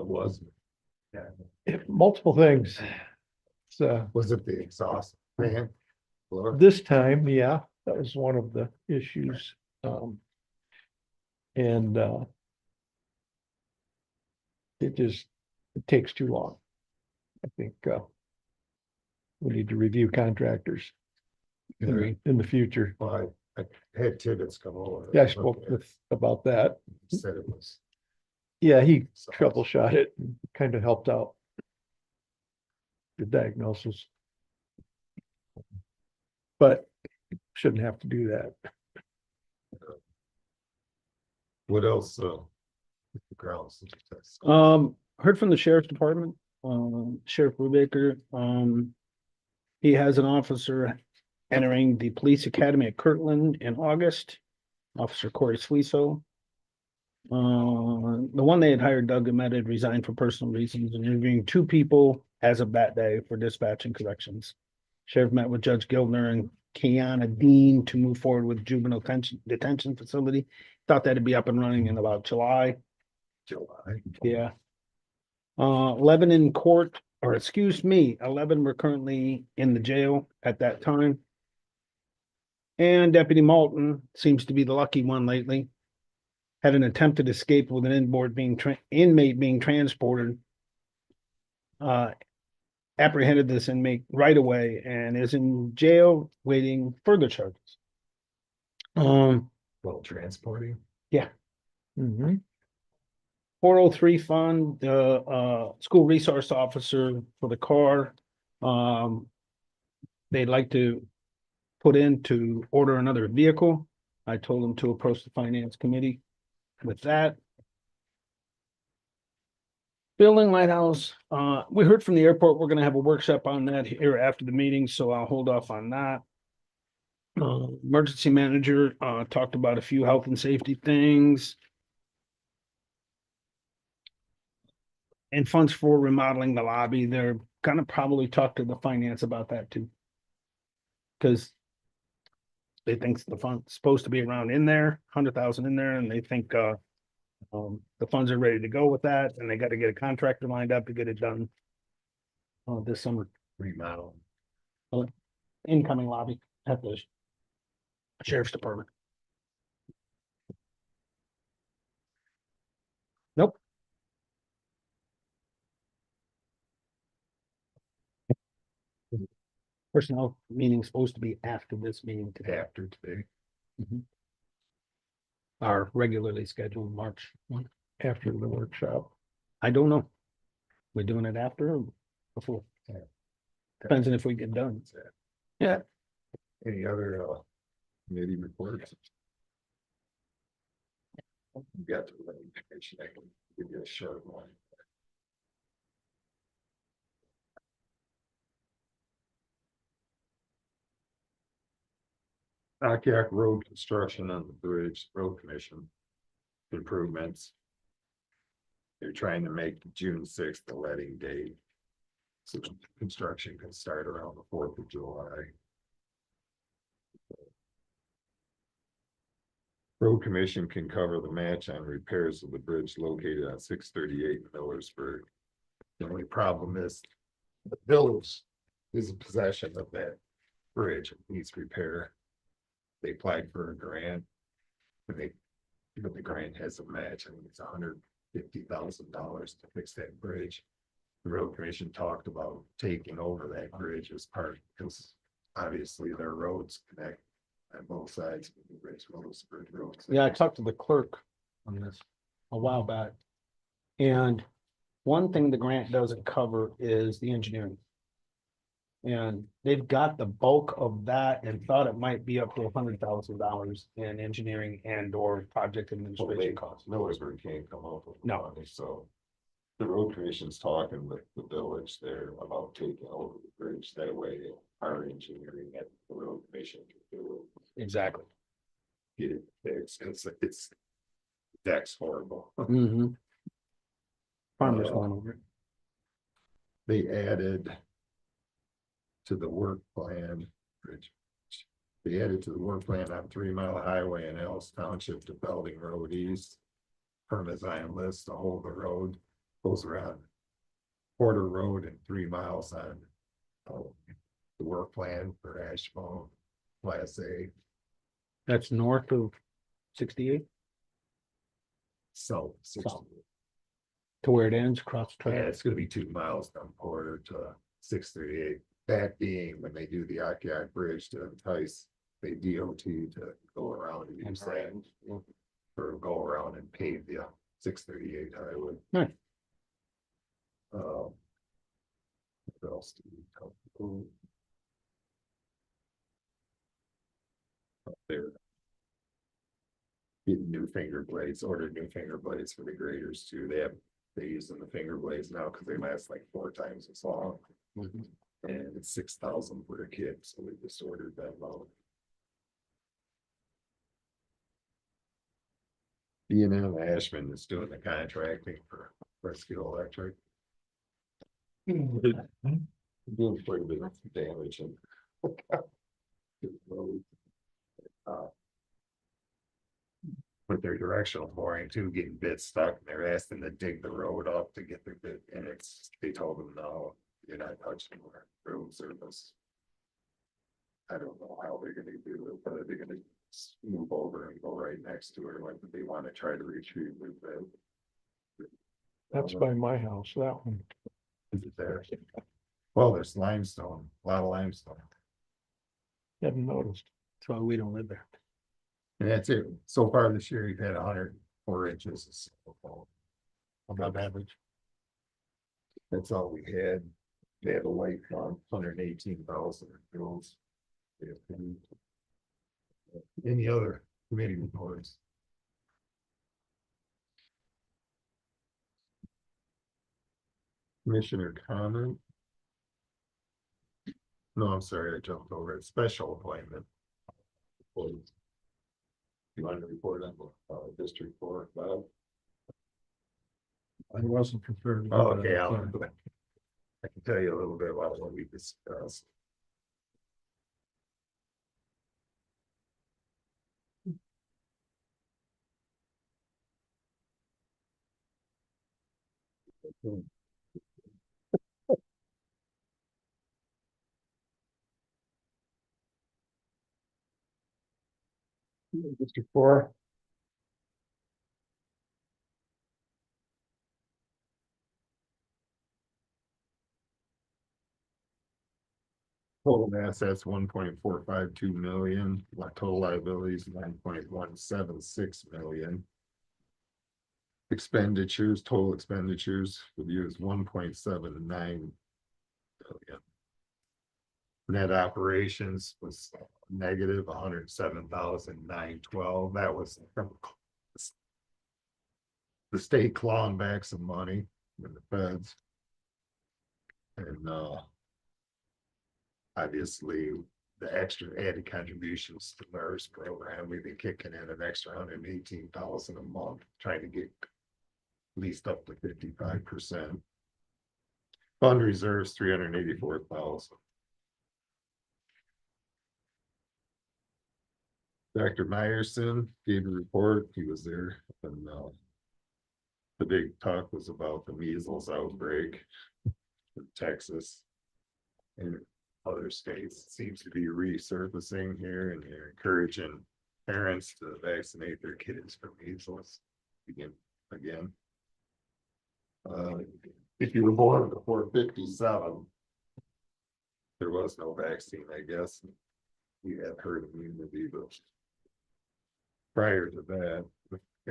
was it? Multiple things. Was it the exhaust fan? Blower? This time, yeah, that was one of the issues. And it takes too long. I think we need to review contractors Yeah. in the future. Well, I had Tibbetts come over. Yeah, I spoke with about that. He said it was. Yeah, he So- troubleshot it and kind of helped out. the diagnosis. But shouldn't have to do that. What else, grounds? Heard from the sheriff's department, Sheriff Brubaker, he has an officer entering the police academy at Kirtland in August, Officer Corey Sliso. The one they had hired, Doug Ahmed, had resigned for personal reasons and interviewing two people as of that day for dispatch and corrections. Sheriff met with Judge Gildner and Kiana Dean to move forward with juvenile detention facility. Thought that'd be up and running in about July. Yeah. 11 in court, or excuse me, 11 were currently in the jail at that time. And Deputy Malton seems to be the lucky one lately. Had an attempted escape with an inmate being transported. Apprehended this inmate right away and is in jail waiting further charges. Well, transporting. Mm-hmm. 403 fund, the school resource officer for the car. They'd like to put in to order another vehicle. I told them to approach the finance committee with that. Building lighthouse, we heard from the airport, we're gonna have a workshop on that here after the meeting, so I'll hold off on that. Emergency manager, talked about a few health and safety things. And funds for remodeling the lobby, they're gonna probably talk to the finance about that too. Cause they think the fund's supposed to be around in there, 100,000 in there, and they think, the funds are ready to go with that, and they gotta get a contractor lined up to get it done. This summer, Remodel. incoming lobby at the sheriff's department. Nope. Personnel meeting supposed to be after this meeting today. After today. Our regularly scheduled March one. After the workshop. I don't know. We're doing it after or before? Depends on if we get done. Yeah. Any other, committee reports? You got to let me finish. I can give you a short one. Akiak Road construction on the bridge, road commission. Improvements. They're trying to make June 6th the letting date. So construction can start around the 4th of July. Road commission can cover the match on repairs of the bridge located on 638 Millersburg. The only problem is the village is in possession of that bridge. It needs repair. They applied for a grant. But the grant has a match. I think it's $150,000 to fix that bridge. The road commission talked about taking over that bridge as part, because obviously their roads connect on both sides of the bridge, Millersburg roads. Yeah, I talked to the clerk on this a while back. And one thing the grant doesn't cover is the engineering. And they've got the bulk of that and thought it might be up to $100,000 in engineering and or project administration costs. Millersburg can't come up with No. money, so. The road commission's talking with the village there about taking over the bridge, that way our engineering at the road commission can do Exactly. it, get it fixed, it's. That's horrible. Mm-hmm. Farmers Uh, going over it. They added. To the work plan, bridge. They added to the work plan on 3 Mile Highway in Ellis Township to Belding Road East. Permits on list to hold the road, goes around Porter Road and 3 miles on. The work plan for Ashmont, Class A, That's north of 68 so. South. To where it ends, across the Yeah, track. it's gonna be 2 miles from Porter to 638. That being when they do the Akiak Bridge to entice the DOT to go around and use that. Or go around and pave the 638 highway. Right. What else do we talk about? Up there. Getting new finger blades, ordered new finger blades for the graders too. They use them the finger blades now because they last like 4 times as long. And it's 6,000 for a kid, so we just ordered that low. B&M Ashman is doing the contracting for Presque Electric. Doing quite a bit of damage and. With their directional boring too, getting bits stuck, and they're asking to dig the road up to get the bit, and they told them, no, you're not touching our road surface. I don't know how they're gonna do it, but they're gonna move over and go right next to it, like they wanna try to retrieve the bit. That's by my house, that one. Is it there? Well, there's limestone, a lot of limestone. Haven't noticed. That's why we don't live there. And that's it. So far this year, you've had 104 inches of snowfall. Above average. That's all we had. They had a light on 118,000 bills. Any other committee reports? Commissioner comment? No, I'm sorry, I jumped over it. Special appointment. You want to report on District 4, Bob? I wasn't prepared. Oh, okay, I can tell you a little bit about what we discussed. District 4. Total assets 1.452 million, total liabilities 9.176 million. Expenditures, total expenditures for the year is 1.79 million. Net operations was negative 107,912. That was from the state clawing back some money with the feds. And obviously the extra added contributions to the MERS program, we've been kicking in an extra 118,000 a month, trying to get at least up to 55%. Fund reserves 384,000. Dr. Meyerson gave a report. He was there, and the big talk was about the measles outbreak in Texas and other states. It seems to be resurfacing here, and they're encouraging parents to vaccinate their kids for measles again. If you were born before 57, there was no vaccine, I guess. You had herd immunity, but prior to that,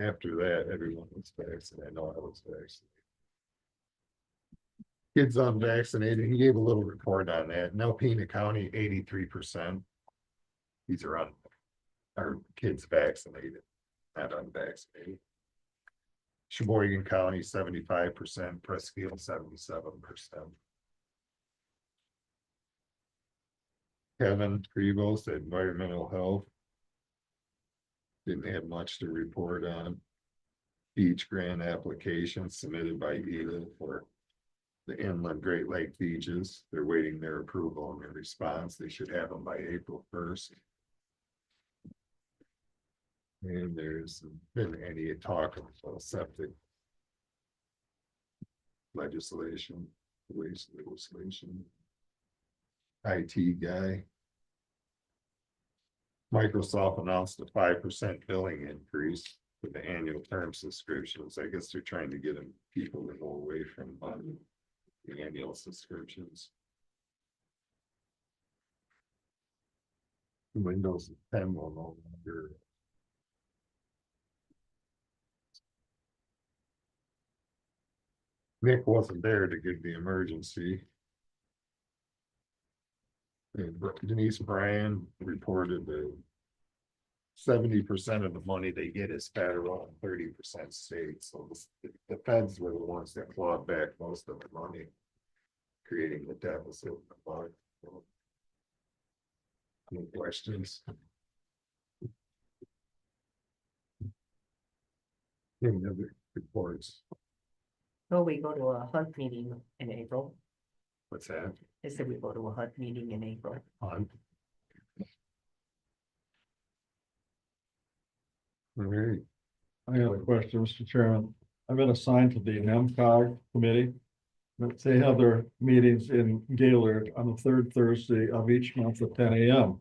after that, everyone was vaccinated. I know I was vaccinated. Kids unvaccinated, he gave a little report on that. In Alpena County, 83%. These are kids vaccinated, not unvaccinated. Sheboygan County, 75%, Presque 77%. Kevin Prevost, environmental health. Didn't have much to report on. Beach grant application submitted by EDA for the inland Great Lake beaches. They're waiting their approval and their response. They should have them by April 1st. And there's been any talk of septic legislation, waste legislation. IT guy. Microsoft announced a 5% billing increase for the annual term subscriptions. I guess they're trying to get people to go away from the annual subscriptions. Windows 10 will no longer. Nick wasn't there to give the emergency. Denise Bryan reported that 70% of the money they get is federal and 30% state, so the feds were the ones that clawed back most of the money, creating the deficit. Any questions? Any other reports? Oh, we go to a hunt meeting in April. What's that I said we go to a hunt meeting in April. on? All right, I have a question, Mr. Chairman. I've been assigned to the NEMCOG committee. But they have their meetings in Gaylord on the third Thursday of each month at 10 a.m.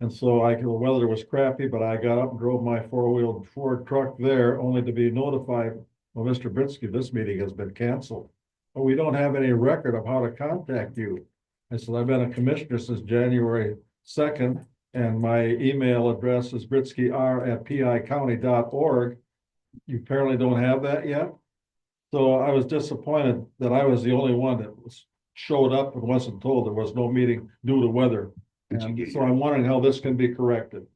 And so the weather was crappy, but I got up and drove my four-wheel Ford truck there only to be notified, well, Mr. Britsky, this meeting has been canceled. But we don't have any record of how to contact you. I said, I've been a commissioner since January 2nd, and my email address is britskyr@picounty.org. You apparently don't have that yet. So I was disappointed that I was the only one that showed up and wasn't told there was no meeting due to weather. Did you And get so your- I'm wondering how this can be corrected.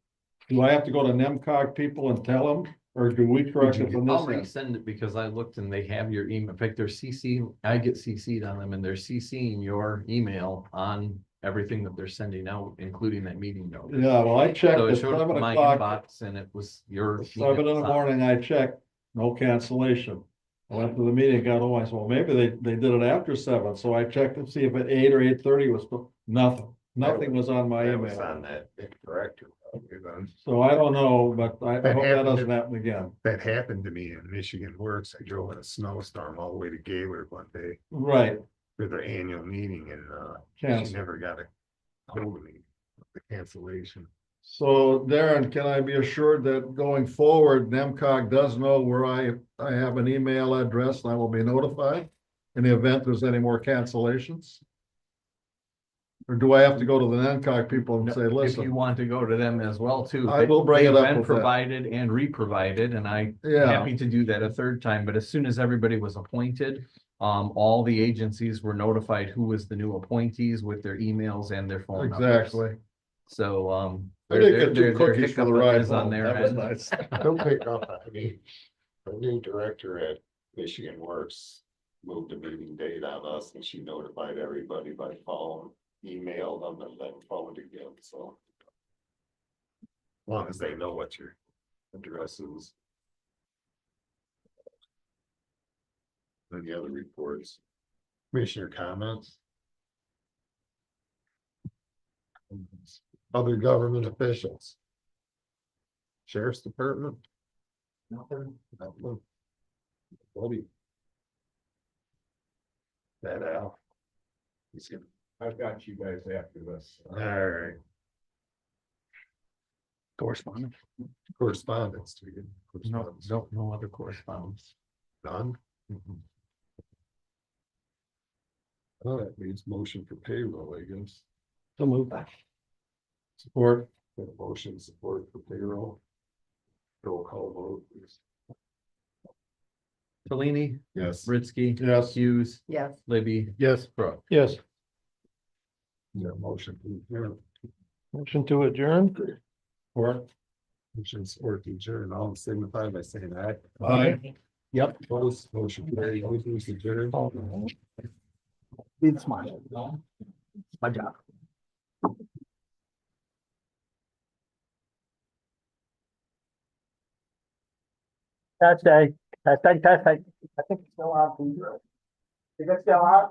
Do I have to go to NEMCOG people and tell them, or do we correct it from I'll this end? resend it because I looked and they have your email. In fact, they're CC, I get CC'd on them and they're CCing your email on everything that they're sending out, including that meeting note. Yeah, well, I checked So it at showed up 7 in my o'clock, inbox and it was your. 7 in the email. morning, I checked, no cancellation. I went to the meeting, got home, I said, well, maybe they did it after 7, so I checked to see if at 8 or 8:30 was still, nothing was on my That was on email. that director. Then. So I don't know, but I That hope that happened doesn't to- happen again. That happened to me in Michigan Works. I drove in a snowstorm all the way to Gaylord one day Right, for their annual meeting and she cancel. never got a hold of me, the cancellation. So Darren, can I be assured that going forward, NEMCOG does know where I have an email address and I will be notified in the event there's any more cancellations? Or do I have to go to the NEMCOG people and say, If you listen, want to go to them as well too. I will bring it they've up been with them. Provided and re-provided and I'm yeah, happy to do that a third time, but as soon as everybody was appointed. All the agencies were notified who was the new appointees with their emails and their phone numbers. exactly. So, I did get their 2 cookies for the hiccup ride is on home. their That was end. nice. Don't pick up on me. The new director at Michigan Works moved a meeting date on us and she notified everybody by phone, emailed them and then phoned again, so. As long as they know what your address is. Any other reports? Commissioner comments? Other government officials? Sheriff's Department? Nothing. Nothing. Bobby. That Al. He's gonna. I've got you guys after this. All right. Correspondence. Correspondence to you. No, Correspondence. no other correspondence. None. Oh, that means motion for payroll, I guess. So move. Support. Got a motion support for payroll. Roll call vote, please. Tolini, Yes. Britsky. Yes. Hughes, Yes. Libby, Yes. Brooke. Yes. Yeah, motion. Motion to adjourn. Support. Motion support to adjourn, all signify by saying aye. Aye. Yep. Opposed, motion carried, motion is adjourned. Be smart. My job. Test day, test. I think it's still on. Is it still on?